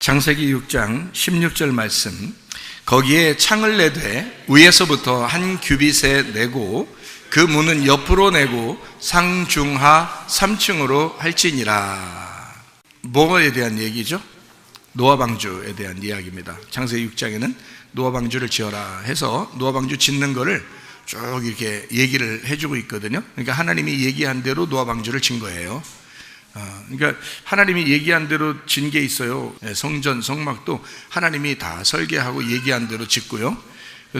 창세기 6장 16절 말씀, 거기에 창을 내되 위에서부터 한 규빗에 내고 그 문은 옆으로 내고 상중하 3층으로 할지니라. 뭐에 대한 얘기죠? 노아 방주에 대한 이야기입니다. 창세기 6장에는 노아 방주를 지어라 해서 노아 방주 짓는 거를 쭉 이렇게 얘기를 해주고 있거든요. 그러니까 하나님이 얘기한 대로 노아 방주를 진 거예요. 그러니까 하나님이 얘기한 대로 진 게 있어요. 성전, 성막도 하나님이 다 설계하고 얘기한 대로 짓고요.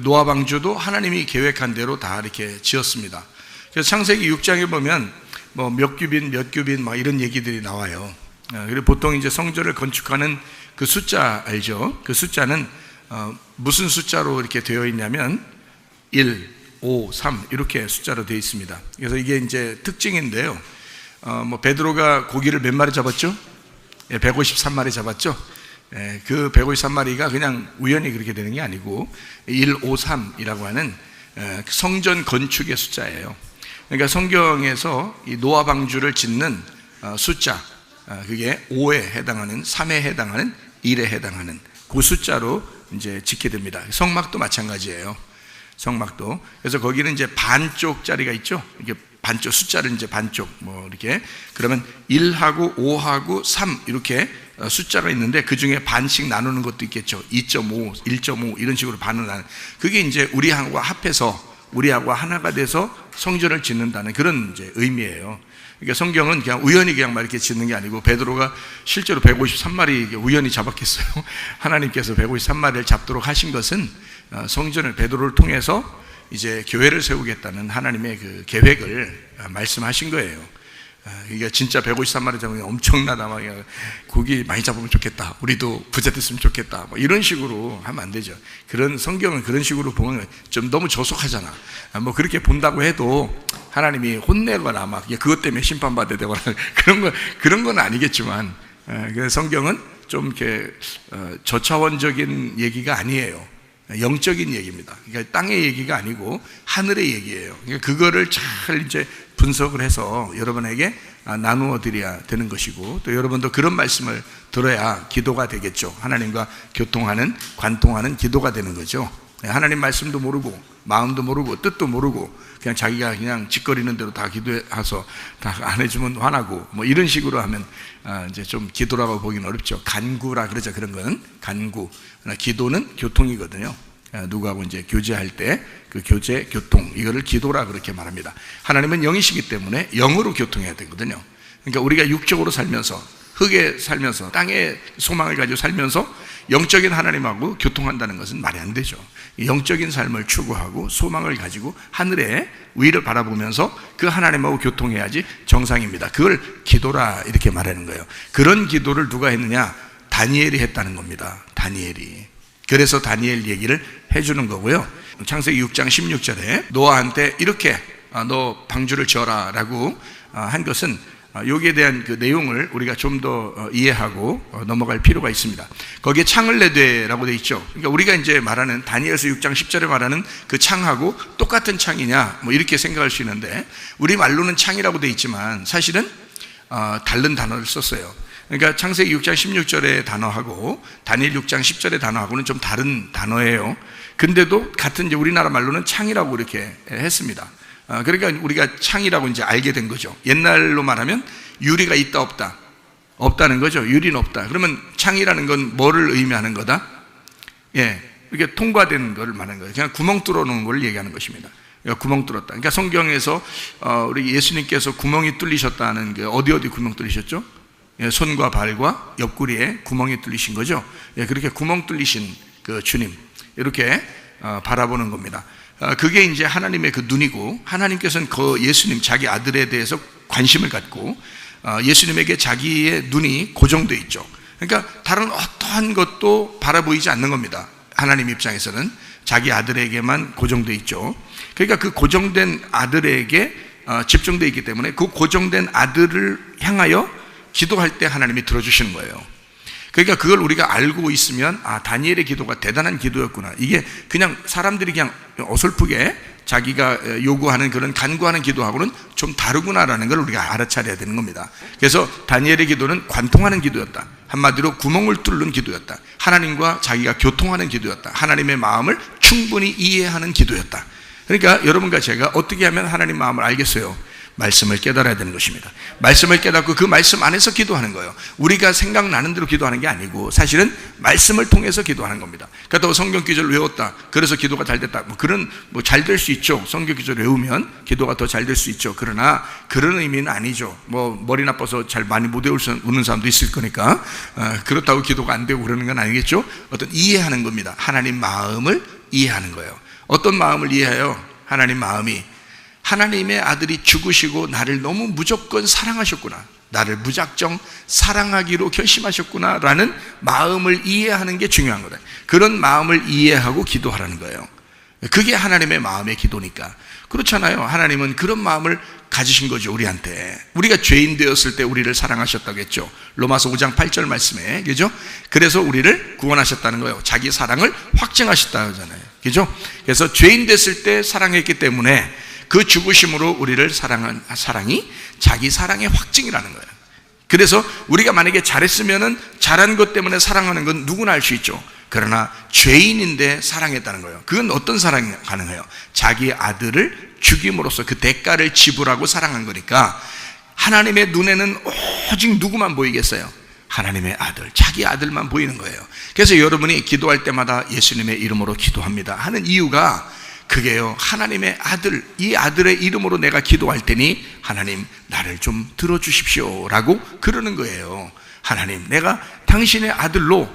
노아 방주도 하나님이 계획한 대로 다 이렇게 지었습니다. 그래서 창세기 6장에 보면 뭐 몇 규빗 막 이런 얘기들이 나와요. 그리고 보통 이제 성전을 건축하는 그 숫자 알죠? 그 숫자는 무슨 숫자로 이렇게 되어 있냐면 1, 5, 3 이렇게 숫자로 되어 있습니다. 그래서 이게 이제 특징인데요. 베드로가 고기를 몇 마리 잡았죠? 153마리 잡았죠? 그 153마리가 그냥 우연히 그렇게 되는 게 아니고 153이라고 하는 성전 건축의 숫자예요. 그러니까 성경에서 이 노아 방주를 짓는 숫자, 그게 5에 해당하는, 3에 해당하는, 1에 해당하는 그 숫자로 이제 짓게 됩니다. 성막도 마찬가지예요. 성막도. 그래서 거기는 이제 반쪽짜리가 있죠. 이게 반쪽 숫자를 이제 반쪽 뭐 이렇게, 그러면 1하고 5하고 3 이렇게 숫자가 있는데 그 중에 반씩 나누는 것도 있겠죠. 2.5, 1.5 이런 식으로 반을 나누는, 그게 이제 우리하고 합해서 우리하고 하나가 돼서 성전을 짓는다는 그런 이제 의미예요. 그러니까 성경은 그냥 우연히 그냥 막 이렇게 짓는 게 아니고, 베드로가 실제로 153마리 우연히 잡았겠어요? 하나님께서 153마리를 잡도록 하신 것은 성전을 베드로를 통해서 이제 교회를 세우겠다는 하나님의 그 계획을 말씀하신 거예요. 이게 진짜 153마리 잡으면 엄청나다, 막 고기 많이 잡으면 좋겠다, 우리도 부자 됐으면 좋겠다, 뭐 이런 식으로 하면 안 되죠. 그런 성경은 그런 식으로 보면 좀 너무 저속하잖아. 뭐 그렇게 본다고 해도 하나님이 혼내거나 막 그것 때문에 심판받아야 되거나 그런 건 아니겠지만, 성경은 좀 이렇게 저차원적인 얘기가 아니에요. 영적인 얘기입니다. 그러니까 땅의 얘기가 아니고 하늘의 얘기예요. 그러니까 그거를 잘 이제 분석을 해서 여러분에게 나누어 드려야 되는 것이고, 또 여러분도 그런 말씀을 들어야 기도가 되겠죠. 하나님과 교통하는, 관통하는 기도가 되는 거죠. 하나님 말씀도 모르고 마음도 모르고 뜻도 모르고 그냥 자기가 그냥 짓거리는 대로 다 기도해서 다 안 해주면 화나고 뭐 이런 식으로 하면 이제 좀 기도라고 보기는 어렵죠. 간구라 그러죠. 그런 거는 간구. 기도는 교통이거든요. 누구하고 이제 교제할 때 그 교제, 교통, 이거를 기도라 그렇게 말합니다. 하나님은 영이시기 때문에 영으로 교통해야 되거든요. 그러니까 우리가 육적으로 살면서, 흙에 살면서, 땅의 소망을 가지고 살면서 영적인 하나님하고 교통한다는 것은 말이 안 되죠. 영적인 삶을 추구하고 소망을 가지고 하늘의 위를 바라보면서 그 하나님하고 교통해야지 정상입니다. 그걸 기도라 이렇게 말하는 거예요. 그런 기도를 누가 했느냐? 다니엘이 했다는 겁니다. 다니엘이. 그래서 다니엘 얘기를 해주는 거고요. 창세기 6장 16절에 노아한테 이렇게 너 방주를 지어라 라고 한 것은 여기에 대한 그 내용을 우리가 좀 더 이해하고 넘어갈 필요가 있습니다. 거기에 창을 내되 라고 되어 있죠. 그러니까 우리가 이제 말하는 다니엘서 6장 10절에 말하는 그 창하고 똑같은 창이냐 뭐 이렇게 생각할 수 있는데, 우리 말로는 창이라고 되어 있지만 사실은 다른 단어를 썼어요. 그러니까 창세기 6장 16절의 단어하고 다니엘 6장 10절의 단어하고는 좀 다른 단어예요. 근데도 같은 이제 우리나라 말로는 창이라고 이렇게 했습니다. 그러니까 우리가 창이라고 이제 알게 된 거죠. 옛날로 말하면 유리가 있다 없다, 없다는 거죠. 유리는 없다. 그러면 창이라는 건 뭐를 의미하는 거다? 이게 통과된 걸 말하는 거예요. 그냥 구멍 뚫어놓은 걸 얘기하는 것입니다. 구멍 뚫었다. 그러니까 성경에서 우리 예수님께서 구멍이 뚫리셨다는 게 어디 구멍 뚫리셨죠? 손과 발과 옆구리에 구멍이 뚫리신 거죠. 그렇게 구멍 뚫리신 그 주님 이렇게 바라보는 겁니다. 그게 이제 하나님의 그 눈이고, 하나님께서는 그 예수님 자기 아들에 대해서 관심을 갖고 예수님에게 자기의 눈이 고정되어 있죠. 그러니까 다른 어떠한 것도 바라보이지 않는 겁니다. 하나님 입장에서는 자기 아들에게만 고정되어 있죠. 그러니까 그 고정된 아들에게 집중되어 있기 때문에 그 고정된 아들을 향하여 기도할 때 하나님이 들어주시는 거예요. 그러니까 그걸 우리가 알고 있으면 다니엘의 기도가 대단한 기도였구나. 이게 그냥 사람들이 그냥 어설프게 자기가 요구하는 그런 간구하는 기도하고는 좀 다르구나라는 걸 우리가 알아차려야 되는 겁니다. 그래서 다니엘의 기도는 관통하는 기도였다. 한마디로 구멍을 뚫는 기도였다. 하나님과 자기가 교통하는 기도였다. 하나님의 마음을 충분히 이해하는 기도였다. 그러니까 여러분과 제가 어떻게 하면 하나님 마음을 알겠어요? 말씀을 깨달아야 되는 것입니다. 말씀을 깨닫고 그 말씀 안에서 기도하는 거예요. 우리가 생각나는 대로 기도하는 게 아니고 사실은 말씀을 통해서 기도하는 겁니다. 그렇다고 성경 구절을 외웠다, 그래서 기도가 잘 됐다, 잘 될 수 있죠. 성경 구절을 외우면 기도가 더 잘 될 수 있죠. 그러나 그런 의미는 아니죠. 머리 나빠서 잘 많이 못 외우는 사람도 있을 거니까 그렇다고 기도가 안 되고 그러는 건 아니겠죠. 어떤 이해하는 겁니다. 하나님 마음을 이해하는 거예요. 어떤 마음을 이해해요? 하나님 마음이 하나님의 아들이 죽으시고 나를 너무 무조건 사랑하셨구나, 나를 무작정 사랑하기로 결심하셨구나 라는 마음을 이해하는 게 중요한 거다. 그런 마음을 이해하고 기도하라는 거예요. 그게 하나님의 마음의 기도니까. 그렇잖아요. 하나님은 그런 마음을 가지신 거죠. 우리한테. 우리가 죄인 되었을 때 우리를 사랑하셨다고 했죠. 로마서 5장 8절 말씀에, 그죠? 그래서 우리를 구원하셨다는 거예요. 자기 사랑을 확증하셨다고 하잖아요. 그죠? 그래서 죄인 됐을 때 사랑했기 때문에 그 죽으심으로 우리를 사랑한 사랑이 자기 사랑의 확증이라는 거예요. 그래서 우리가 만약에 잘했으면은 잘한 것 때문에 사랑하는 건 누구나 알 수 있죠. 그러나 죄인인데 사랑했다는 거예요. 그건 어떤 사랑이 가능해요? 자기 아들을 죽임으로써 그 대가를 지불하고 사랑한 거니까 하나님의 눈에는 오직 누구만 보이겠어요? 하나님의 아들, 자기 아들만 보이는 거예요. 그래서 여러분이 기도할 때마다 예수님의 이름으로 기도합니다 하는 이유가 그게요, 하나님의 아들, 이 아들의 이름으로 내가 기도할 테니 하나님 나를 좀 들어주십시오 라고 그러는 거예요. 하나님, 내가 당신의 아들로,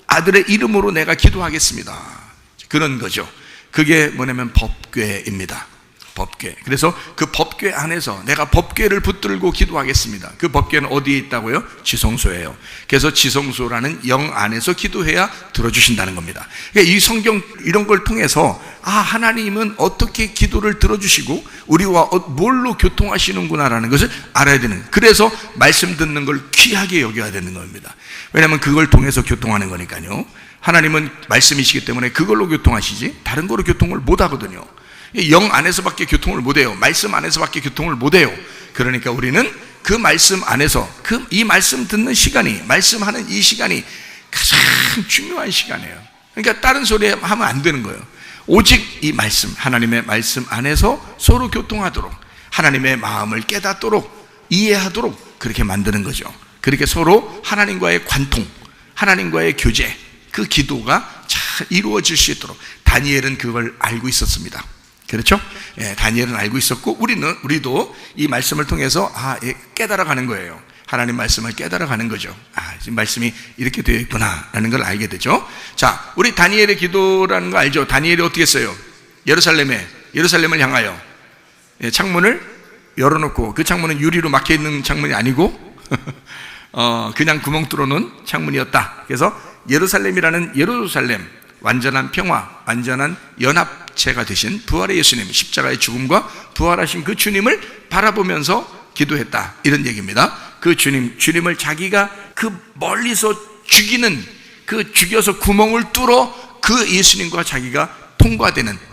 아들의 이름으로 내가 기도하겠습니다. 그런 거죠. 그게 뭐냐면 법궤입니다. 법궤. 그래서 그 법궤 안에서 내가 법궤를 붙들고 기도하겠습니다. 그 법궤는 어디에 있다고요? 지성소예요. 그래서 지성소라는 영 안에서 기도해야 들어주신다는 겁니다. 그러니까 이 성경 이런 걸 통해서 하나님은 어떻게 기도를 들어주시고 우리와 뭘로 교통하시는구나라는 것을 알아야 되는, 그래서 말씀 듣는 걸 귀하게 여겨야 되는 겁니다. 왜냐하면 그걸 통해서 교통하는 거니까요. 하나님은 말씀이시기 때문에 그걸로 교통하시지 다른 거로 교통을 못 하거든요. 영 안에서밖에 교통을 못해요. 말씀 안에서밖에 교통을 못해요. 그러니까 우리는 그 말씀 안에서 이 말씀 듣는 시간이, 말씀하는 이 시간이 가장 중요한 시간이에요. 그러니까 다른 소리 하면 안 되는 거예요. 오직 이 말씀, 하나님의 말씀 안에서 서로 교통하도록, 하나님의 마음을 깨닫도록, 이해하도록 그렇게 만드는 거죠. 그렇게 서로 하나님과의 관통, 하나님과의 교제, 그 기도가 잘 이루어질 수 있도록 다니엘은 그걸 알고 있었습니다. 그렇죠? 다니엘은 알고 있었고 우리도 이 말씀을 통해서 깨달아가는 거예요. 하나님 말씀을 깨달아가는 거죠. 지금 말씀이 이렇게 되어 있구나 라는 걸 알게 되죠. 자, 우리 다니엘의 기도라는 거 알죠? 다니엘이 어떻게 했어요? 예루살렘을 향하여 창문을 열어놓고, 그 창문은 유리로 막혀있는 창문이 아니고 그냥 구멍 뚫어놓은 창문이었다. 그래서 예루살렘이라는 예루살렘, 완전한 평화, 완전한 연합체가 되신 부활의 예수님, 십자가의 죽음과 부활하신 그 주님을 바라보면서 기도했다, 이런 얘기입니다. 그 주님을 자기가 그 멀리서 죽여서 구멍을 뚫어 그 예수님과 자기가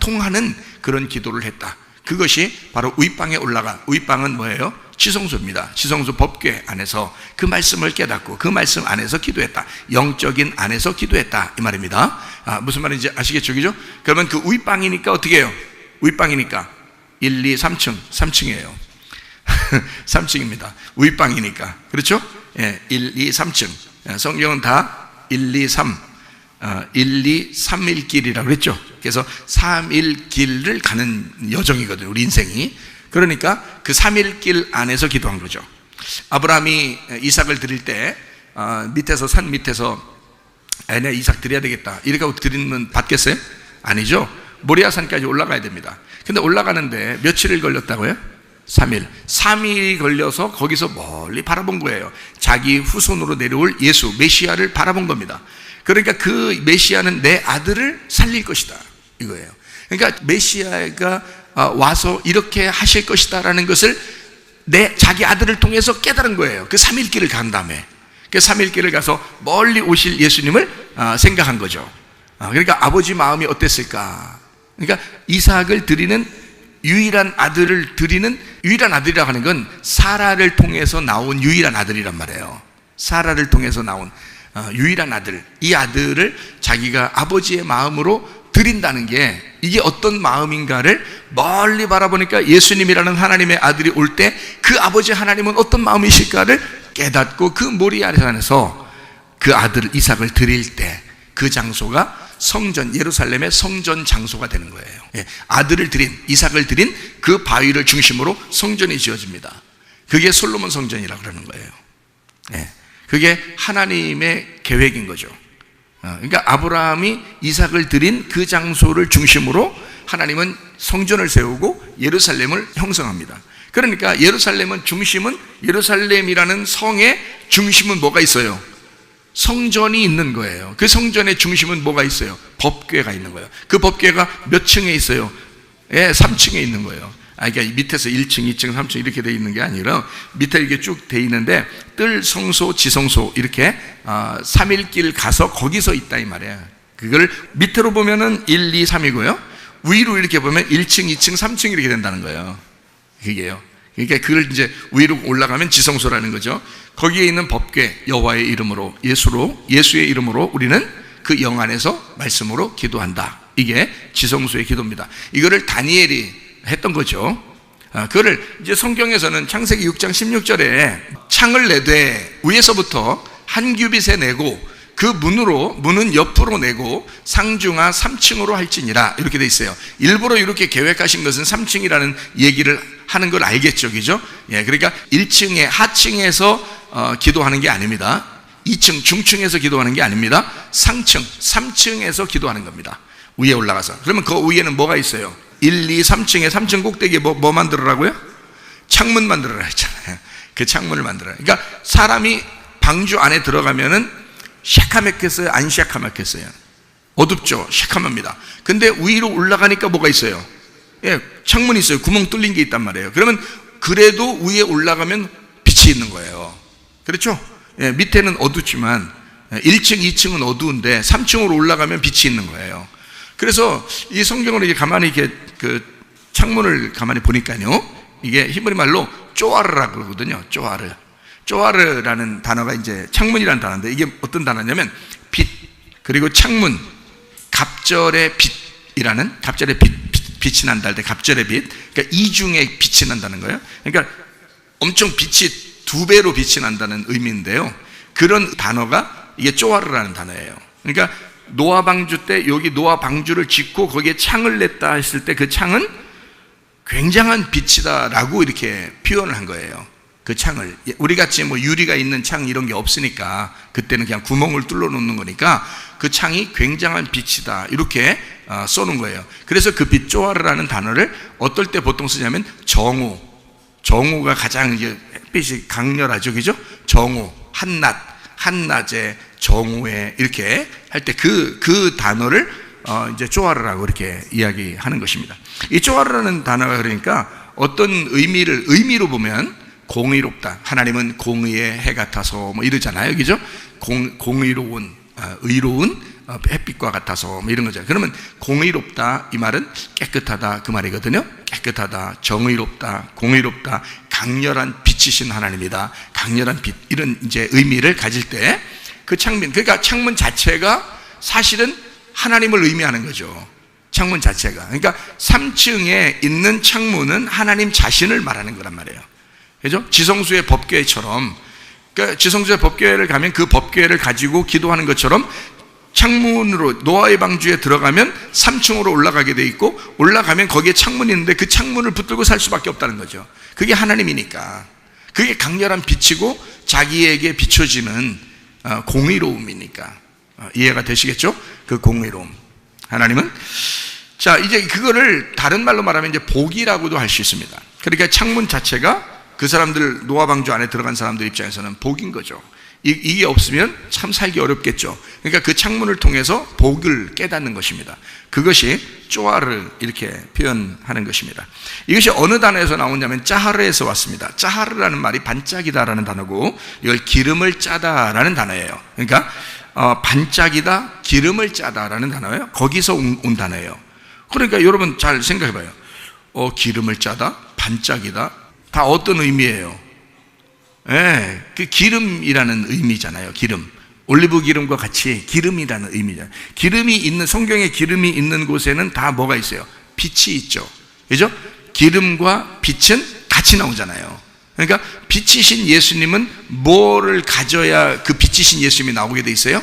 통하는 그런 기도를 했다. 그것이 바로 윗방에 올라가, 윗방은 뭐예요? 지성소입니다. 지성소 법궤 안에서 그 말씀을 깨닫고 그 말씀 안에서 기도했다. 영적인 안에서 기도했다, 이 말입니다. 무슨 말인지 아시겠죠? 그죠? 그러면 그 윗방이니까 어떻게 해요? 윗방이니까 1, 2, 3층이에요 3층입니다 윗방이니까. 그렇죠? 1, 2, 3층. 성경은 다 1, 2, 3 1, 2, 3일 길이라고 그랬죠. 그래서 3일 길을 가는 여정이거든요, 우리 인생이. 그러니까 그 3일 길 안에서 기도한 거죠. 아브라함이 이삭을 드릴 때 산 밑에서 내가 이삭 드려야 되겠다 이렇게 하고 드리면 받겠어요? 아니죠. 모리아산까지 올라가야 됩니다. 근데 올라가는데 며칠을 걸렸다고요? 3일이 걸려서 거기서 멀리 바라본 거예요. 자기 후손으로 내려올 예수, 메시아를 바라본 겁니다. 그러니까 그 메시아는 내 아들을 살릴 것이다, 이거예요. 그러니까 메시아가 와서 이렇게 하실 것이다 라는 것을 자기 아들을 통해서 깨달은 거예요. 그 3일 길을 간 다음에. 그 3일길을 가서 멀리 오실 예수님을 생각한 거죠. 그러니까 아버지 마음이 어땠을까? 그러니까 이삭을 드리는 유일한 아들을 드리는, 유일한 아들이라고 하는 건 사라를 통해서 나온 유일한 아들이란 말이에요. 사라를 통해서 나온 유일한 아들, 이 아들을 자기가 아버지의 마음으로 드린다는 게 이게 어떤 마음인가를 멀리 바라보니까 예수님이라는 하나님의 아들이 올 때 그 아버지 하나님은 어떤 마음이실까를 깨닫고 그 모리아 산에서 그 아들 이삭을 드릴 때 그 장소가 성전, 예루살렘의 성전 장소가 되는 거예요. 아들을 드린, 이삭을 드린 그 바위를 중심으로 성전이 지어집니다. 그게 솔로몬 성전이라고 그러는 거예요. 그게 하나님의 계획인 거죠. 그러니까 아브라함이 이삭을 드린 그 장소를 중심으로 하나님은 성전을 세우고 예루살렘을 형성합니다. 그러니까 예루살렘은 중심은, 예루살렘이라는 성의 중심은 뭐가 있어요? 성전이 있는 거예요. 그 성전의 중심은 뭐가 있어요? 법궤가 있는 거예요. 그 법궤가 몇 층에 있어요? 3층에 있는 거예요. 그러니까 밑에서 1층, 2층, 3층 이렇게 돼 있는 게 아니라 밑에 이렇게 쭉 돼 있는데 뜰, 성소, 지성소 이렇게 3일길 가서 거기서 있다 이 말이에요. 그걸 밑으로 보면은 1, 2, 3이고요. 위로 이렇게 보면 1층, 2층, 3층 이렇게 된다는 거예요. 그게요. 그러니까 그걸 이제 위로 올라가면 지성소라는 거죠. 거기에 있는 법궤, 여호와의 이름으로, 예수의 이름으로 우리는 그 영 안에서 말씀으로 기도한다. 이게 지성소의 기도입니다. 이거를 다니엘이 했던 거죠. 그거를 이제 성경에서는 창세기 6장 16절에 창을 내되 위에서부터 한 규빗에 내고 그 문은 옆으로 내고 상중하 3층으로 할지니라 이렇게 돼 있어요. 일부러 이렇게 계획하신 것은 3층이라는 얘기를 하는 걸 알겠죠, 그죠? 그러니까 1층에 하층에서 기도하는 게 아닙니다. 2층 중층에서 기도하는 게 아닙니다. 상층 3층에서 기도하는 겁니다. 위에 올라가서. 그러면 그 위에는 뭐가 있어요? 1, 2, 3층에 3층 꼭대기에 뭐 만들어라고요? 창문 만들어라 했잖아요. 그 창문을 만들어라. 그러니까 사람이 방주 안에 들어가면은 샤카맥혔어요? 안 샤카맥혔어요? 어둡죠? 샤카합니다. 근데 위로 올라가니까 뭐가 있어요? 창문이 있어요. 구멍 뚫린 게 있단 말이에요. 그러면 그래도 위에 올라가면 빛이 있는 거예요. 그렇죠? 밑에는 어둡지만 1층, 2층은 어두운데 3층으로 올라가면 빛이 있는 거예요. 그래서 이 성경으로 이게 가만히 이렇게 그 창문을 가만히 보니까요, 이게 히브리 말로 쪼아르라고 그러거든요. 쪼아르라는 단어가 이제 창문이라는 단어인데 이게 어떤 단어냐면 빛, 그리고 창문, 갑절의 빛이라는, 갑절의 빛이 난다 할 때 갑절의 빛, 그러니까 이중의 빛이 난다는 거예요. 그러니까 엄청 빛이 2배로 빛이 난다는 의미인데요. 그런 단어가 이게 쪼아르라는 단어예요. 그러니까 노아 방주 때 여기 노아 방주를 짓고 거기에 창을 냈다 했을 때 그 창은 굉장한 빛이다라고 이렇게 표현을 한 거예요. 그 창을, 우리같이 뭐 유리가 있는 창 이런 게 없으니까 그때는 그냥 구멍을 뚫어 놓는 거니까 그 창이 굉장한 빛이다 이렇게 써놓은 거예요. 그래서 그 빛, 쪼아르라는 단어를 어떨 때 보통 쓰냐면 정오가 가장 이제 햇빛이 강렬하죠, 그죠? 정오, 한낮에 정오에 이렇게 할 때 그 단어를 이제 쪼아르라고 이렇게 이야기하는 것입니다. 이 쪼아르라는 단어가 그러니까 어떤 의미로 보면 공의롭다. 하나님은 공의의 해 같아서 뭐 이러잖아요, 그죠? 공의로운, 의로운 햇빛과 같아서 뭐 이런 거잖아요. 그러면 공의롭다 이 말은 깨끗하다 그 말이거든요. 깨끗하다, 정의롭다, 공의롭다, 강렬한 빛이신 하나님이다. 강렬한 빛, 이런 이제 의미를 가질 때 그 창문, 그러니까 창문 자체가 사실은 하나님을 의미하는 거죠. 창문 자체가. 그러니까 3층에 있는 창문은 하나님 자신을 말하는 거란 말이에요. 그죠? 지성소의 법궤처럼, 그러니까 지성소의 법궤를 가면 그 법궤를 가지고 기도하는 것처럼 창문으로 노아의 방주에 들어가면 3층으로 올라가게 돼 있고 올라가면 거기에 창문이 있는데 그 창문을 붙들고 살 수밖에 없다는 거죠. 그게 하나님이니까. 그게 강렬한 빛이고 자기에게 비춰지는 공의로움이니까. 이해가 되시겠죠? 그 공의로움. 하나님은, 자, 이제 그거를 다른 말로 말하면 이제 복이라고도 할 수 있습니다. 그러니까 창문 자체가 그 사람들, 노아 방주 안에 들어간 사람들 입장에서는 복인 거죠. 이게 없으면 참 살기 어렵겠죠. 그러니까 그 창문을 통해서 복을 깨닫는 것입니다. 그것이 쪼아를 이렇게 표현하는 것입니다. 이것이 어느 단어에서 나오냐면 짜하르에서 왔습니다. 짜하르라는 말이 반짝이다라는 단어고, 이걸 기름을 짜다라는 단어예요. 그러니까 반짝이다, 기름을 짜다라는 단어예요. 거기서 온 단어예요. 그러니까 여러분 잘 생각해봐요. 기름을 짜다, 반짝이다, 다 어떤 의미예요? 예, 그 기름이라는 의미잖아요. 기름, 올리브 기름과 같이 기름이라는 의미잖아요. 기름이 있는, 성경에 기름이 있는 곳에는 다 뭐가 있어요? 빛이 있죠. 그죠? 기름과 빛은 같이 나오잖아요. 그러니까 빛이신 예수님은 뭐를 가져야 그 빛이신 예수님이 나오게 돼 있어요?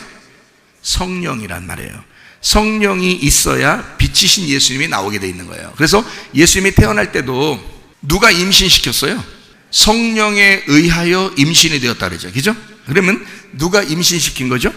성령이란 말이에요. 성령이 있어야 빛이신 예수님이 나오게 돼 있는 거예요. 그래서 예수님이 태어날 때도 누가 임신시켰어요? 성령에 의하여 임신이 되었다 그러죠. 그죠? 그러면 누가 임신시킨 거죠?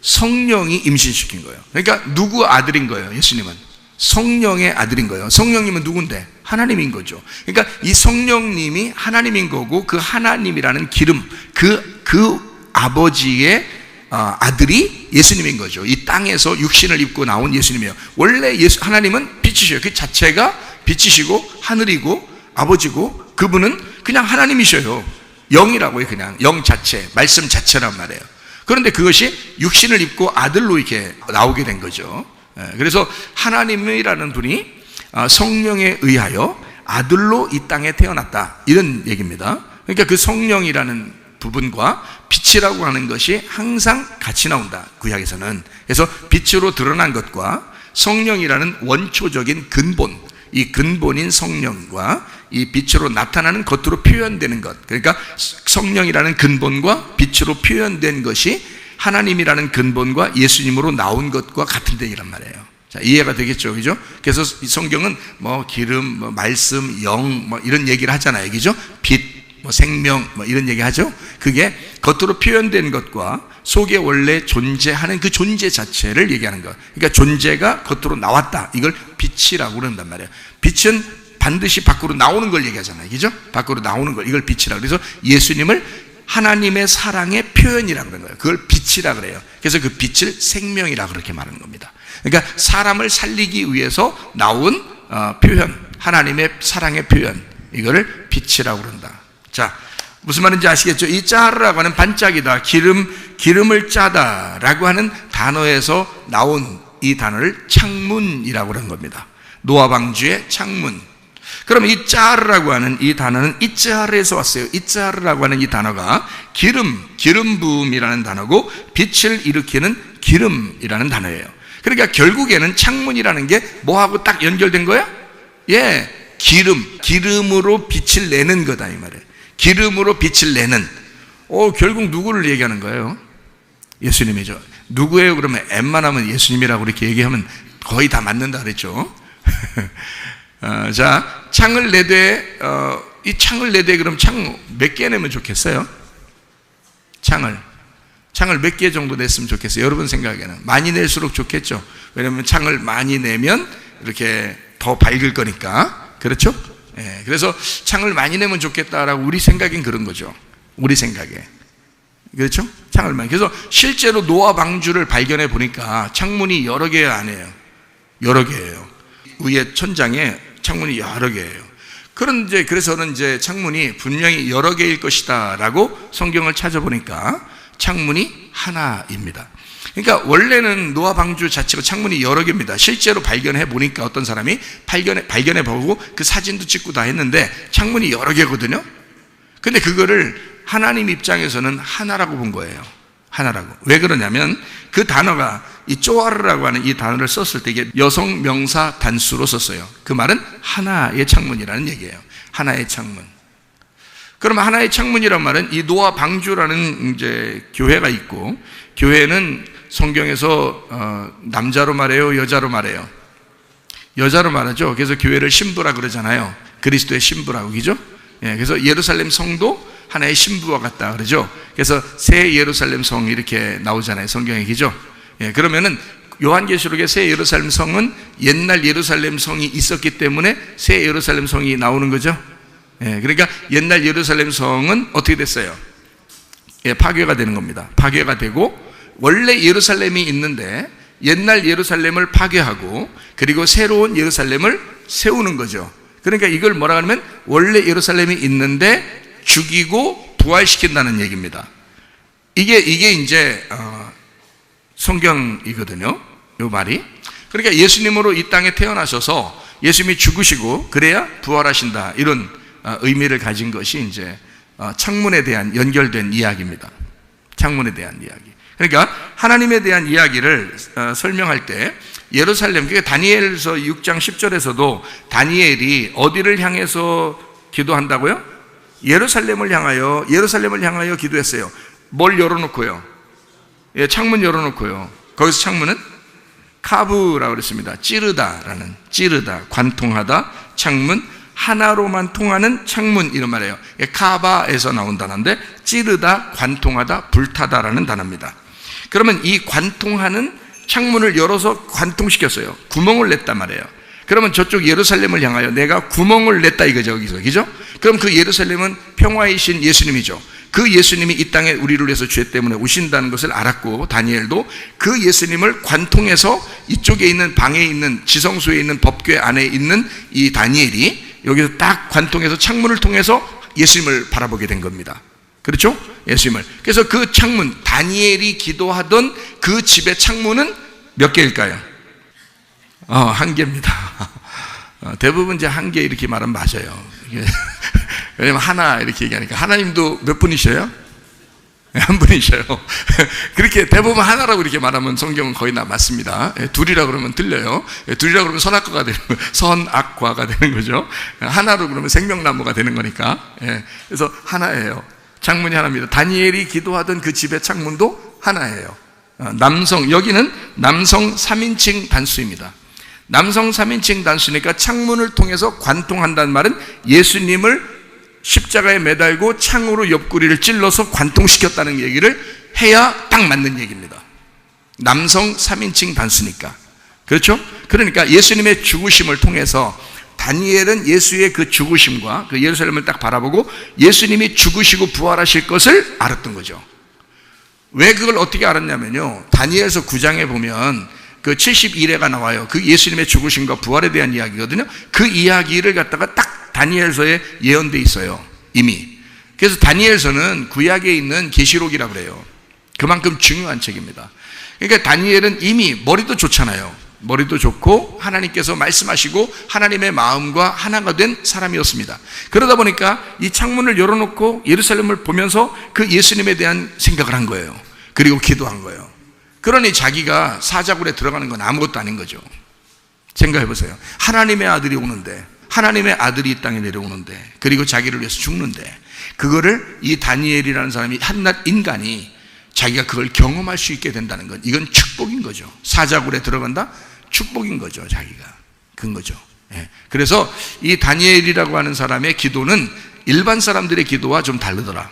성령이 임신시킨 거예요. 그러니까 누구 아들인 거예요? 예수님은 성령의 아들인 거예요. 성령님은 누군데? 하나님인 거죠. 그러니까 이 성령님이 하나님인 거고, 그 하나님이라는 기름, 그 아버지의 아들이 예수님인 거죠. 이 땅에서 육신을 입고 나온 예수님이에요. 원래 하나님은 빛이셔요. 그 자체가 빛이시고 하늘이고 아버지고, 그분은 그냥 하나님이셔요. 영이라고요. 그냥 영 자체, 말씀 자체란 말이에요. 그런데 그것이 육신을 입고 아들로 이렇게 나오게 된 거죠. 그래서 하나님이라는 분이 성령에 의하여 아들로 이 땅에 태어났다, 이런 얘기입니다. 그러니까 그 성령이라는 부분과 빛이라고 하는 것이 항상 같이 나온다, 구약에서는. 그래서 빛으로 드러난 것과 성령이라는 원초적인 근본, 이 근본인 성령과 이 빛으로 나타나는 겉으로 표현되는 것, 그러니까 성령이라는 근본과 빛으로 표현된 것이 하나님이라는 근본과 예수님으로 나온 것과 같은 얘기란 말이에요. 자, 이해가 되겠죠, 그죠? 그래서 이 성경은 뭐 기름, 뭐 말씀, 영, 뭐 이런 얘기를 하잖아요, 그죠? 빛, 뭐 생명, 뭐 이런 얘기 하죠. 그게 겉으로 표현된 것과 속에 원래 존재하는 그 존재 자체를 얘기하는 것. 그러니까 존재가 겉으로 나왔다, 이걸 빛이라고 그런단 말이에요. 빛은 반드시 밖으로 나오는 걸 얘기하잖아요, 그죠? 밖으로 나오는 걸, 이걸 빛이라고. 그래서 예수님을 하나님의 사랑의 표현이라고 그러는 거예요. 그걸 빛이라고 그래요. 그래서 그 빛을 생명이라고 그렇게 말하는 겁니다. 그러니까 사람을 살리기 위해서 나온 표현, 하나님의 사랑의 표현, 이거를 빛이라고 그런다. 자, 무슨 말인지 아시겠죠? 이 짜르라고 하는 반짝이다, 기름을 짜다 라고 하는 단어에서 나온 이 단어를 창문이라고 그런 겁니다. 노아 방주의 창문. 그럼 이 짜르라고 하는 이 단어는 이짜르에서 왔어요. 이짜르라고 하는 이 단어가 기름 부음이라는 단어고, 빛을 일으키는 기름이라는 단어예요. 그러니까 결국에는 창문이라는 게 뭐하고 딱 연결된 거야? 예, 기름으로 빛을 내는 거다, 이 말이에요. 기름으로 빛을 내는. 결국 누구를 얘기하는 거예요? 예수님이죠. 누구예요? 그러면 M만 하면 예수님이라고 이렇게 얘기하면 거의 다 맞는다 그랬죠. 자, 창을 내되, 이 창을 내되, 그럼 창 몇 개 내면 좋겠어요? 창을 몇 개 정도 냈으면 좋겠어요? 여러분 생각에는 많이 낼수록 좋겠죠. 왜냐하면 창을 많이 내면 이렇게 더 밝을 거니까. 그렇죠? 예, 그래서 창을 많이 내면 좋겠다라고 우리 생각엔 그런 거죠. 우리 생각에. 그렇죠? 창을 많이. 그래서 실제로 노아 방주를 발견해 보니까 창문이 여러 개 아니에요. 여러 개예요. 위에 천장에 창문이 여러 개예요. 그런데 그래서는 이제 창문이 분명히 여러 개일 것이다라고 성경을 찾아보니까 창문이 하나입니다. 그러니까 원래는 노아 방주 자체가 창문이 여러 개입니다. 실제로 발견해 보니까 어떤 사람이 발견해 보고 그 사진도 찍고 다 했는데 창문이 여러 개거든요. 근데 그거를 하나님 입장에서는 하나라고 본 거예요. 하나라고. 왜 그러냐면 그 단어가 이 쪼아르라고 하는 이 단어를 썼을 때 이게 여성 명사 단수로 썼어요. 그 말은 하나의 창문이라는 얘기예요. 하나의 창문. 그러면 하나의 창문이란 말은 이 노아 방주라는 이제 교회가 있고, 교회는 성경에서 남자로 말해요, 여자로 말해요? 여자로 말하죠. 그래서 교회를 신부라 그러잖아요. 그리스도의 신부라고, 그죠? 예, 그래서 예루살렘 성도 하나의 신부와 같다 그러죠. 그래서 새 예루살렘 성 이렇게 나오잖아요, 성경에, 그죠? 예, 그러면은 요한계시록의 새 예루살렘 성은 옛날 예루살렘 성이 있었기 때문에 새 예루살렘 성이 나오는 거죠. 예, 그러니까 옛날 예루살렘 성은 어떻게 됐어요? 파괴가 되는 겁니다. 파괴가 되고 원래 예루살렘이 있는데 옛날 예루살렘을 파괴하고 그리고 새로운 예루살렘을 세우는 거죠. 그러니까 이걸 뭐라 하면 원래 예루살렘이 있는데 죽이고 부활시킨다는 얘기입니다. 이게 이제 성경이거든요. 이 말이. 그러니까 예수님으로 이 땅에 태어나셔서 예수님이 죽으시고 그래야 부활하신다, 이런 의미를 가진 것이 이제 창문에 대한 연결된 이야기입니다. 창문에 대한 이야기. 그러니까 하나님에 대한 이야기를 설명할 때 예루살렘, 그러니까 다니엘서 6장 10절에서도 다니엘이 어디를 향해서 기도한다고요? 예루살렘을 향하여 기도했어요. 뭘 열어놓고요? 창문 열어놓고요. 거기서 창문은 카브라고 그랬습니다. 찌르다라는, 찌르다, 관통하다, 창문, 하나로만 통하는 창문, 이런 말이에요. 카바에서 나온 단어인데 찌르다, 관통하다, 불타다라는 단어입니다. 그러면 이 관통하는 창문을 열어서 관통시켰어요. 구멍을 냈단 말이에요. 그러면 저쪽 예루살렘을 향하여 내가 구멍을 냈다 이거죠, 여기서. 그죠? 그럼 그 예루살렘은 평화이신 예수님이죠. 그 예수님이 이 땅에 우리를 위해서 죄 때문에 오신다는 것을 알았고, 다니엘도 그 예수님을 관통해서 이쪽에 있는 방에 있는 지성소에 있는 법궤 안에 있는 이 다니엘이 여기서 딱 관통해서 창문을 통해서 예수님을 바라보게 된 겁니다. 그렇죠? 예수님을. 그래서 그 창문, 다니엘이 기도하던 그 집의 창문은 몇 개일까요? 한 개입니다. 대부분 이제 한 개 이렇게 말하면 맞아요. 왜냐면 하나 이렇게 얘기하니까. 하나님도 몇 분이셔요? 한 분이셔요. 그렇게 대부분 하나라고 이렇게 말하면 성경은 거의 다 맞습니다. 둘이라 그러면 틀려요. 둘이라 그러면 선악과가 되는 거예요. 선악과가 되는 거죠. 하나로 그러면 생명나무가 되는 거니까. 그래서 하나예요. 창문이 하나입니다. 다니엘이 기도하던 그 집의 창문도 하나예요. 여기는 남성 3인칭 단수입니다. 남성 3인칭 단수니까 창문을 통해서 관통한다는 말은 예수님을 십자가에 매달고 창으로 옆구리를 찔러서 관통시켰다는 얘기를 해야 딱 맞는 얘기입니다. 남성 3인칭 단수니까. 그렇죠? 그러니까 예수님의 죽으심을 통해서 다니엘은 예수의 그 죽으심과 그 예루살렘을 딱 바라보고 예수님이 죽으시고 부활하실 것을 알았던 거죠. 왜 그걸 어떻게 알았냐면요, 다니엘서 9장에 보면 그 71회가 나와요. 그 예수님의 죽으심과 부활에 대한 이야기거든요. 그 이야기를 갖다가 딱 다니엘서에 예언되어 있어요, 이미. 그래서 다니엘서는 구약에 있는 계시록이라고 그래요. 그만큼 중요한 책입니다. 그러니까 다니엘은 이미 머리도 좋잖아요. 머리도 좋고 하나님께서 말씀하시고 하나님의 마음과 하나가 된 사람이었습니다. 그러다 보니까 이 창문을 열어놓고 예루살렘을 보면서 그 예수님에 대한 생각을 한 거예요. 그리고 기도한 거예요. 그러니 자기가 사자굴에 들어가는 건 아무것도 아닌 거죠. 생각해 보세요. 하나님의 아들이 오는데, 하나님의 아들이 이 땅에 내려오는데, 그리고 자기를 위해서 죽는데, 그거를 이 다니엘이라는 사람이, 한낱 인간이 자기가 그걸 경험할 수 있게 된다는 건, 이건 축복인 거죠. 사자굴에 들어간다? 축복인 거죠, 자기가. 그런 거죠. 그래서 이 다니엘이라고 하는 사람의 기도는 일반 사람들의 기도와 좀 다르더라.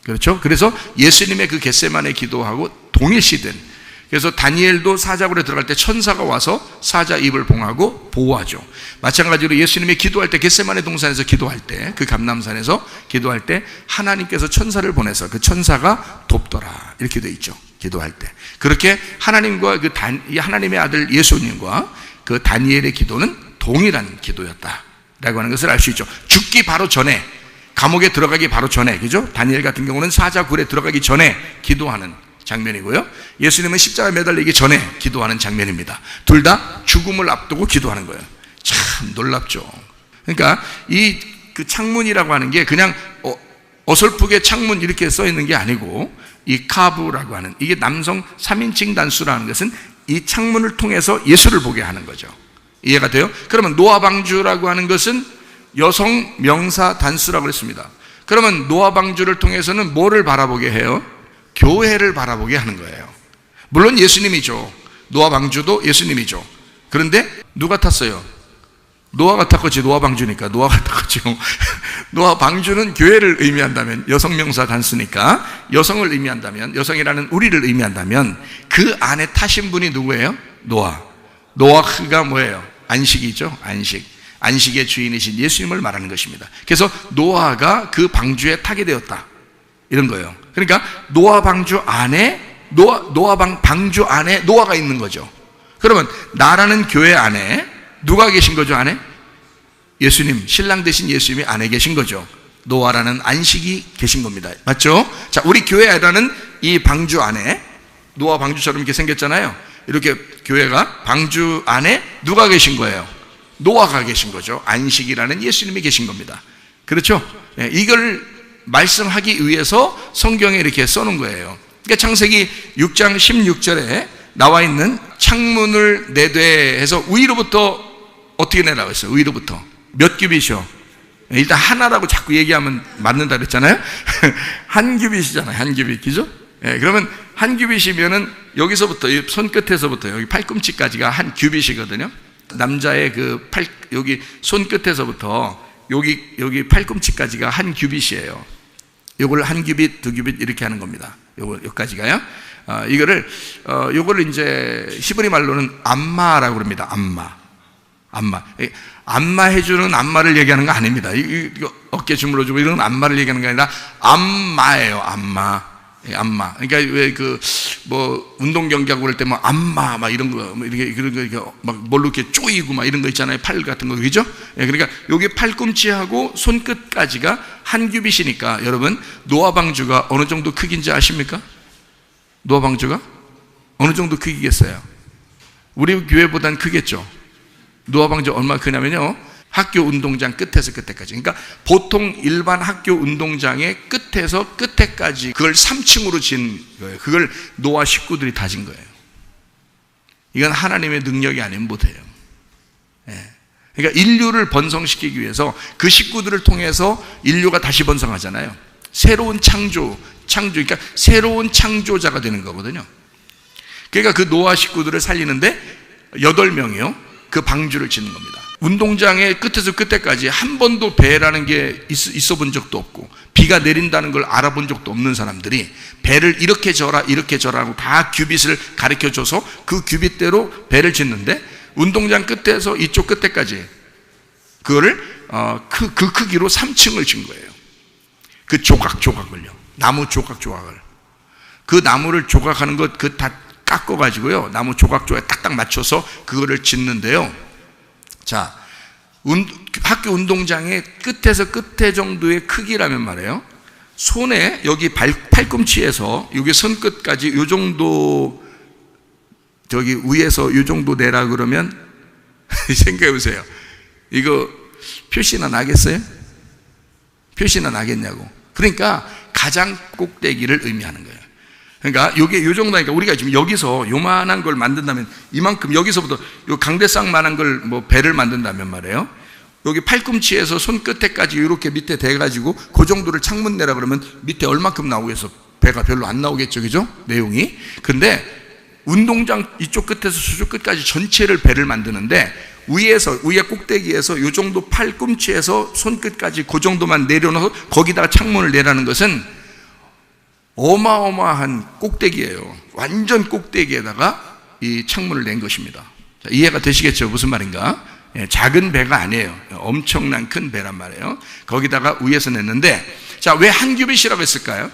그렇죠? 그래서 예수님의 그 겟세마네 기도하고 동일시된, 그래서 다니엘도 사자굴에 들어갈 때 천사가 와서 사자 입을 봉하고 보호하죠. 마찬가지로 예수님이 기도할 때, 겟세마네 동산에서 기도할 때, 그 감람산에서 기도할 때 하나님께서 천사를 보내서 그 천사가 돕더라, 이렇게 돼 있죠. 기도할 때. 그렇게 하나님과 하나님의 아들 예수님과 그 다니엘의 기도는 동일한 기도였다라고 하는 것을 알 수 있죠. 죽기 바로 전에, 감옥에 들어가기 바로 전에, 그죠? 다니엘 같은 경우는 사자굴에 들어가기 전에 기도하는 장면이고요, 예수님은 십자가에 매달리기 전에 기도하는 장면입니다. 둘 다 죽음을 앞두고 기도하는 거예요. 참 놀랍죠. 그러니까 그 창문이라고 하는 게 그냥 어설프게 창문 이렇게 써 있는 게 아니고, 이 카브라고 하는, 이게 남성 3인칭 단수라는 것은 이 창문을 통해서 예수를 보게 하는 거죠. 이해가 돼요? 그러면 노아 방주라고 하는 것은 여성 명사 단수라고 했습니다. 그러면 노아 방주를 통해서는 뭐를 바라보게 해요? 교회를 바라보게 하는 거예요. 물론 예수님이죠. 노아 방주도 예수님이죠. 그런데 누가 탔어요? 노아가 탔겠지. 노아 방주니까 노아가 탔겠죠. 노아 방주는 교회를 의미한다면, 여성 명사 단수니까 여성을 의미한다면, 여성이라는 우리를 의미한다면, 그 안에 타신 분이 누구예요? 노아. 노아흐가 뭐예요? 안식이죠. 안식의 주인이신 예수님을 말하는 것입니다. 그래서 노아가 그 방주에 타게 되었다, 이런 거예요. 그러니까 노아 방주 안에 방주 안에 노아가 있는 거죠. 그러면 나라는 교회 안에 누가 계신 거죠? 안에 예수님, 신랑 되신 예수님이 안에 계신 거죠. 노아라는 안식이 계신 겁니다. 맞죠? 자, 우리 교회라는 이 방주 안에 노아 방주처럼 이렇게 생겼잖아요. 이렇게 교회가 방주 안에 누가 계신 거예요? 노아가 계신 거죠. 안식이라는 예수님이 계신 겁니다. 그렇죠? 이걸 말씀하기 위해서 성경에 이렇게 써놓은 거예요. 그러니까 창세기 6장 16절에 나와 있는 창문을 내되 해서 위로부터 어떻게 내라고 했어요? 위로부터 몇 규빗이요? 일단 하나라고 자꾸 얘기하면 맞는다 그랬잖아요. 한 규빗이잖아요. 한 규빗, 그죠? 그러면 한 규빗이면은 여기서부터 손끝에서부터 여기 팔꿈치까지가 한 규빗이거든요. 남자의 여기 손끝에서부터 여기 팔꿈치까지가 한 규빗이에요. 요걸 한 규빗, 두 규빗 이렇게 하는 겁니다. 요까지가요. 요거를 이제 히브리 말로는 암마라고 그럽니다. 암마 해주는 암마를 얘기하는 거 아닙니다. 이거 어깨 주물러주고 이런 안마를 얘기하는 게 아니라 안마예요. 안마. 그러니까 왜 운동 경기하고 그럴 때 안마 막 이런 거 이렇게 막 뭘로 이렇게 쪼이고 막 이런 거 있잖아요. 팔 같은 거, 그죠? 그러니까 여기 팔꿈치하고 손끝까지가 한 규빗이니까 여러분 노아 방주가 어느 정도 크기인지 아십니까? 노아 방주가 어느 정도 크기겠어요? 우리 교회보단 크겠죠. 노아 방주 얼마나 크냐면요, 학교 운동장 끝에서 끝에까지, 그러니까 보통 일반 학교 운동장의 끝에서 끝에까지 그걸 3층으로 진 거예요. 그걸 노아 식구들이 다 진 거예요. 이건 하나님의 능력이 아니면 못해요. 그러니까 인류를 번성시키기 위해서 그 식구들을 통해서 인류가 다시 번성하잖아요. 새로운 그러니까 새로운 창조자가 되는 거거든요. 그러니까 그 노아 식구들을 살리는데 8명이요 그 방주를 짓는 겁니다. 운동장의 끝에서 끝에까지 한 번도 배라는 게 있어 본 적도 없고 비가 내린다는 걸 알아본 적도 없는 사람들이 배를 이렇게 저라 이렇게 저라고 다 규빗을 가르쳐줘서 그 규빗대로 배를 짓는데 운동장 끝에서 이쪽 끝에까지 그거를 그 크기로 3층을 진 거예요. 그 조각을요, 나무 조각을, 그 나무를 조각하는 것 다 깎아가지고요 나무 조각에 딱딱 맞춰서 그거를 짓는데요. 자, 학교 운동장의 끝에서 끝에 정도의 크기라면 말이에요, 손에 여기 팔꿈치에서 여기 손끝까지 요 정도, 저기 위에서 요 정도 내라 그러면 생각해 보세요. 이거 표시나 나겠어요? 표시나 나겠냐고. 그러니까 가장 꼭대기를 의미하는 거예요. 그러니까 요게 요 정도니까 우리가 지금 여기서 요만한 걸 만든다면 이만큼, 여기서부터 요 강대상만한 걸 배를 만든다면 말이에요, 여기 팔꿈치에서 손끝에까지 이렇게 밑에 대가지고 그 정도를 창문 내라 그러면 밑에 얼만큼 나오겠어? 배가 별로 안 나오겠죠, 그죠? 내용이. 근데 운동장 이쪽 끝에서 저쪽 끝까지 전체를 배를 만드는데 위에 꼭대기에서 요 정도 팔꿈치에서 손끝까지 그 정도만 내려놓아서 거기다가 창문을 내라는 것은 어마어마한 꼭대기예요. 완전 꼭대기에다가 이 창문을 낸 것입니다. 자, 이해가 되시겠죠? 무슨 말인가? 작은 배가 아니에요. 엄청난 큰 배란 말이에요. 거기다가 위에서 냈는데, 자, 왜 한 규빗이라고 했을까요?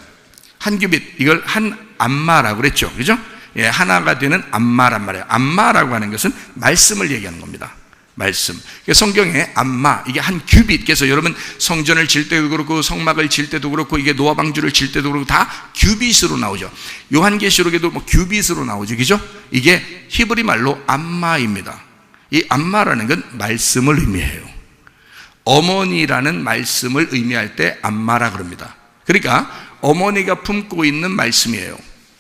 한 규빗, 이걸 한 암마라고 그랬죠, 그죠? 하나가 되는 암마란 말이에요. 암마라고 하는 것은 말씀을 얘기하는 겁니다. 말씀. 성경에 암마, 이게 한 규빗. 그래서 여러분 성전을 질 때도 그렇고 성막을 질 때도 그렇고 이게 노아 방주를 질 때도 그렇고 다 규빗으로 나오죠. 요한계시록에도 규빗으로 나오죠, 그죠? 이게 히브리 말로 암마입니다. 이 암마라는 건 말씀을 의미해요. 어머니라는 말씀을 의미할 때 암마라 그럽니다. 그러니까 어머니가 품고 있는 말씀이에요.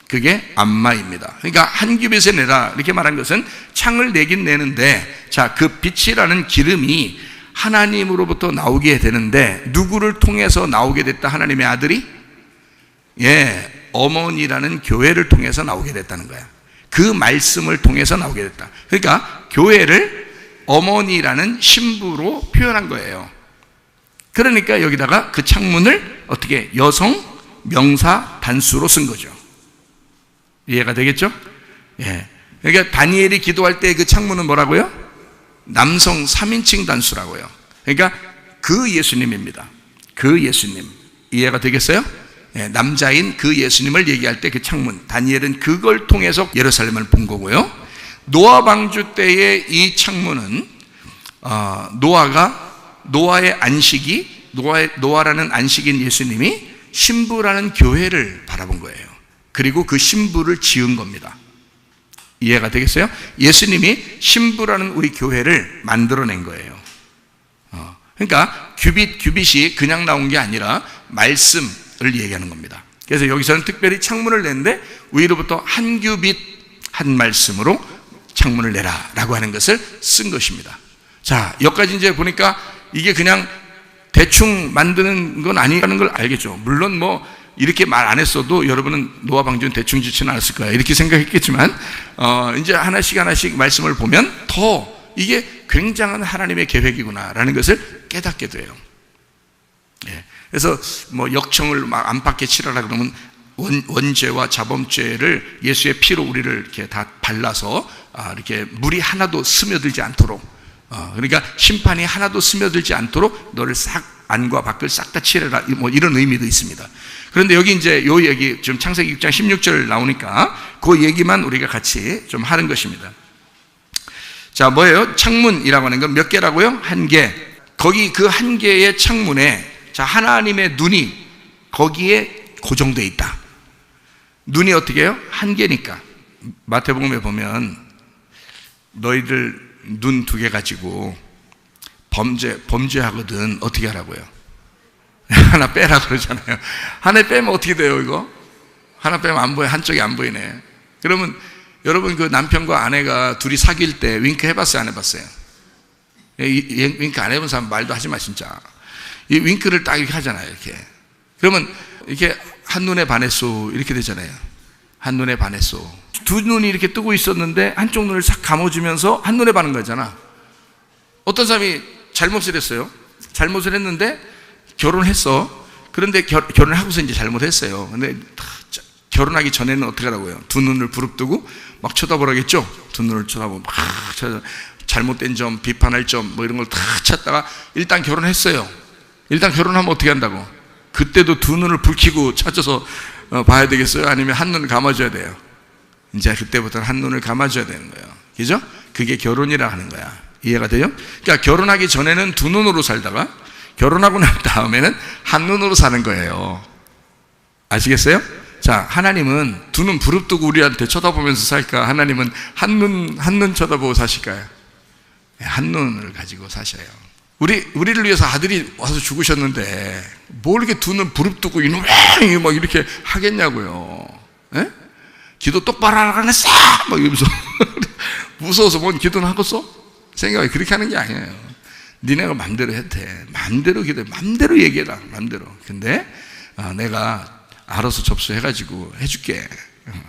그게 암마입니다. 그러니까 한 규빗에 내라 이렇게 말한 것은 창을 내긴 내는데, 자, 그 빛이라는 기름이 하나님으로부터 나오게 되는데 누구를 통해서 나오게 됐다? 하나님의 아들이? 어머니라는 교회를 통해서 나오게 됐다는 거야. 그 말씀을 통해서 나오게 됐다. 그러니까 교회를 어머니라는 신부로 표현한 거예요. 그러니까 여기다가 그 창문을 어떻게 여성 명사 단수로 쓴 거죠. 이해가 되겠죠? 그러니까 다니엘이 기도할 때 그 창문은 뭐라고요? 남성 3인칭 단수라고요. 그러니까 그 예수님입니다. 그 예수님. 이해가 되겠어요? 남자인 그 예수님을 얘기할 때 그 창문, 다니엘은 그걸 통해서 예루살렘을 본 거고요. 노아 방주 때의 이 창문은 노아의 안식이, 노아라는 안식인 예수님이 신부라는 교회를 바라본 거예요. 그리고 그 신부를 지은 겁니다. 이해가 되겠어요? 예수님이 신부라는 우리 교회를 만들어낸 거예요. 그러니까 규빗이 그냥 나온 게 아니라 말씀을 얘기하는 겁니다. 그래서 여기서는 특별히 창문을 냈는데 위로부터 한 규빗 한 말씀으로 창문을 내라 라고 하는 것을 쓴 것입니다. 자, 여기까지 이제 보니까 이게 그냥 대충 만드는 건 아니라는 걸 알겠죠. 물론 뭐 이렇게 말 안 했어도 여러분은 노아 방주는 대충 짓지는 않았을 거야 이렇게 생각했겠지만 이제 하나씩 말씀을 보면 더 이게 굉장한 하나님의 계획이구나 라는 것을 깨닫게 돼요. 그래서 뭐 역청을 막 안팎에 치라라 그러면 원죄와 자범죄를 예수의 피로 우리를 이렇게 다 발라서 이렇게 물이 하나도 스며들지 않도록, 그러니까 심판이 하나도 스며들지 않도록 너를 싹 안과 밖을 싹 다 칠해라, 뭐 이런 의미도 있습니다. 그런데 여기 이제 요 얘기 지금 창세기 6장 16절 나오니까 그 얘기만 우리가 같이 좀 하는 것입니다. 자, 뭐예요? 창문이라고 하는 건 몇 개라고요? 한 개. 거기 그 한 개의 창문에 자, 하나님의 눈이 거기에 고정되어 있다. 눈이 어떻게 해요? 한 개니까. 마태복음에 보면 너희들 눈 두 개 가지고 범죄하거든 어떻게 하라고요? 하나 빼라 그러잖아요. 하나 빼면 어떻게 돼요 이거? 하나 빼면 안 보여. 한쪽이 안 보이네. 그러면 여러분 그 남편과 아내가 둘이 사귈 때 윙크 해봤어요 안 해봤어요? 윙크 안 해본 사람 말도 하지 마 진짜. 이 윙크를 딱 이렇게 하잖아요 이렇게. 그러면 이렇게 한눈에 반했소 이렇게 되잖아요. 한눈에 반했소. 두 눈이 이렇게 뜨고 있었는데 한쪽 눈을 싹 감아주면서 한눈에 반한 거잖아. 어떤 사람이 잘못을 했어요. 잘못을 했는데 결혼했어. 그런데 결혼을 하고서 이제 잘못했어요. 근데 결혼하기 전에는 어떻게 하라고요? 두 눈을 부릅뜨고 막 쳐다보라겠죠? 두 눈을 쳐다보고 막 잘못된 점, 비판할 점 뭐 이런 걸 다 찾다가 일단 결혼했어요. 일단 결혼하면 어떻게 한다고? 그때도 두 눈을 불 켜고 찾아서 봐야 되겠어요? 아니면 한 눈을 감아줘야 돼요? 이제 그때부터는 한 눈을 감아줘야 되는 거예요. 그죠? 그게 결혼이라 하는 거야. 이해가 돼요? 그러니까 결혼하기 전에는 두 눈으로 살다가 결혼하고 난 다음에는 한 눈으로 사는 거예요. 아시겠어요? 자, 하나님은 두 눈 부릅뜨고 우리한테 쳐다보면서 살까? 하나님은 한 눈 쳐다보고 사실까요? 한 눈을 가지고 사셔요. 우리를 위해서 아들이 와서 죽으셨는데 뭘 이렇게 두 눈 부릅뜨고 이놈 막 이렇게 하겠냐고요. 에? 기도 똑바로 하라고 했어! 막 이러면서 무서워서 뭔 기도는 하겠어? 생각이 그렇게 하는 게 아니에요. 니네가 맘대로 해도 돼. 맘대로 기도해. 맘대로 얘기해라. 맘대로. 근데 내가 알아서 접수해가지고 해줄게.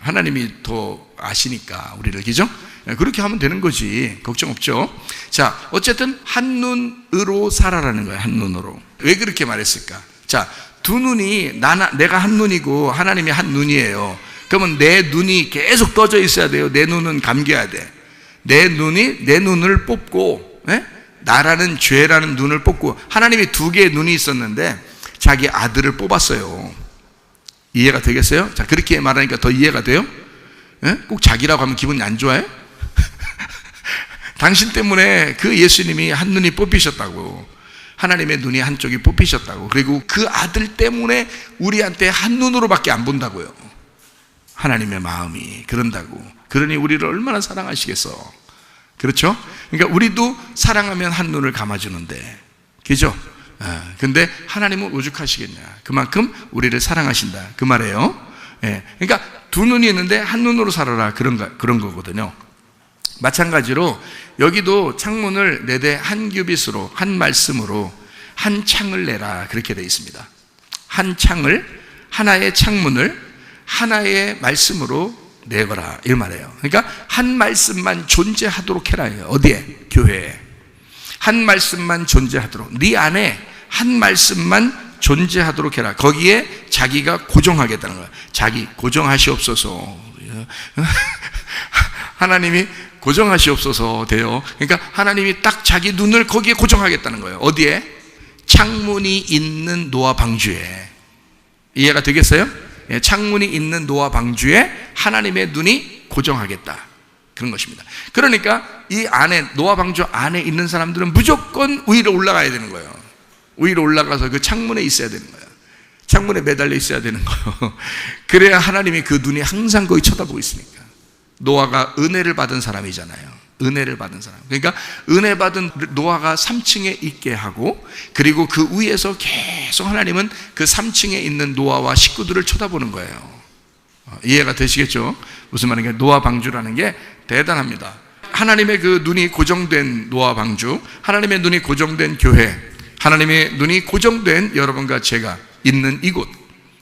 하나님이 더 아시니까 우리를. 그죠? 그렇게 하면 되는 거지. 걱정 없죠. 자, 어쨌든 한 눈으로 살아라는 거예요. 한 눈으로. 왜 그렇게 말했을까? 자, 두 눈이 내가 한 눈이고 하나님이 한 눈이에요. 그러면 내 눈이 계속 떠져 있어야 돼요. 내 눈은 감겨야 돼. 내 눈을 뽑고, 나라는 죄라는 눈을 뽑고, 하나님이 두 개의 눈이 있었는데 자기 아들을 뽑았어요. 이해가 되겠어요? 자, 그렇게 말하니까 더 이해가 돼요? 꼭 자기라고 하면 기분이 안 좋아해? 당신 때문에 그 예수님이 한 눈이 뽑히셨다고. 하나님의 눈이 한쪽이 뽑히셨다고. 그리고 그 아들 때문에 우리한테 한 눈으로밖에 안 본다고요. 하나님의 마음이 그런다고. 그러니 우리를 얼마나 사랑하시겠어. 그렇죠? 그러니까 우리도 사랑하면 한 눈을 감아주는데, 그죠? 근데 하나님은 오죽하시겠냐. 그만큼 우리를 사랑하신다 그 말이에요. 그러니까 두 눈이 있는데 한 눈으로 살아라 그런 거거든요. 마찬가지로 여기도 창문을 내되 한 규빗으로, 한 말씀으로 한 창을 내라 그렇게 되어 있습니다. 한 창을, 하나의 창문을 하나의 말씀으로 내거라 이 말이에요. 그러니까 한 말씀만 존재하도록 해라. 어디에? 교회에. 한 말씀만 존재하도록, 네 안에 한 말씀만 존재하도록 해라. 거기에 자기가 고정하겠다는 거야. 자기 고정하시옵소서. 하나님이 고정하시옵소서 돼요. 그러니까 하나님이 딱 자기 눈을 거기에 고정하겠다는 거예요. 어디에? 창문이 있는 노아 방주에. 이해가 되겠어요? 예, 창문이 있는 노아 방주에 하나님의 눈이 고정하겠다, 그런 것입니다. 그러니까 이 안에, 노아 방주 안에 있는 사람들은 무조건 위로 올라가야 되는 거예요. 위로 올라가서 그 창문에 있어야 되는 거예요. 창문에 매달려 있어야 되는 거예요. 그래야 하나님이 그 눈이 항상 거기 쳐다보고 있으니까. 노아가 은혜를 받은 사람이잖아요. 은혜를 받은 사람. 그러니까 은혜 받은 노아가 3층에 있게 하고, 그리고 그 위에서 계속 하나님은 그 3층에 있는 노아와 식구들을 쳐다보는 거예요. 이해가 되시겠죠? 무슨 말인가? 노아 방주라는 게 대단합니다. 하나님의 그 눈이 고정된 노아 방주, 하나님의 눈이 고정된 교회, 하나님의 눈이 고정된 여러분과 제가 있는 이곳,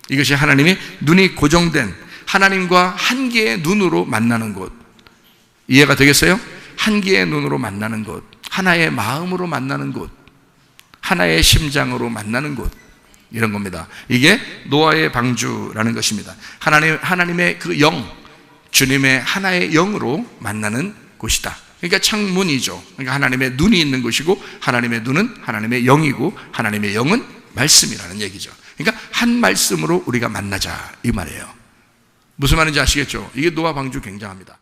이것이 하나님의 눈이 고정된, 하나님과 한 개의 눈으로 만나는 곳. 이해가 되겠어요? 한 개의 눈으로 만나는 곳, 하나의 마음으로 만나는 곳, 하나의 심장으로 만나는 곳, 이런 겁니다. 이게 노아의 방주라는 것입니다. 하나님의 그 영, 주님의 하나의 영으로 만나는 곳이다. 그러니까 창문이죠. 그러니까 하나님의 눈이 있는 곳이고, 하나님의 눈은 하나님의 영이고, 하나님의 영은 말씀이라는 얘기죠. 그러니까 한 말씀으로 우리가 만나자, 이 말이에요. 무슨 말인지 아시겠죠? 이게 노아 방주 굉장합니다.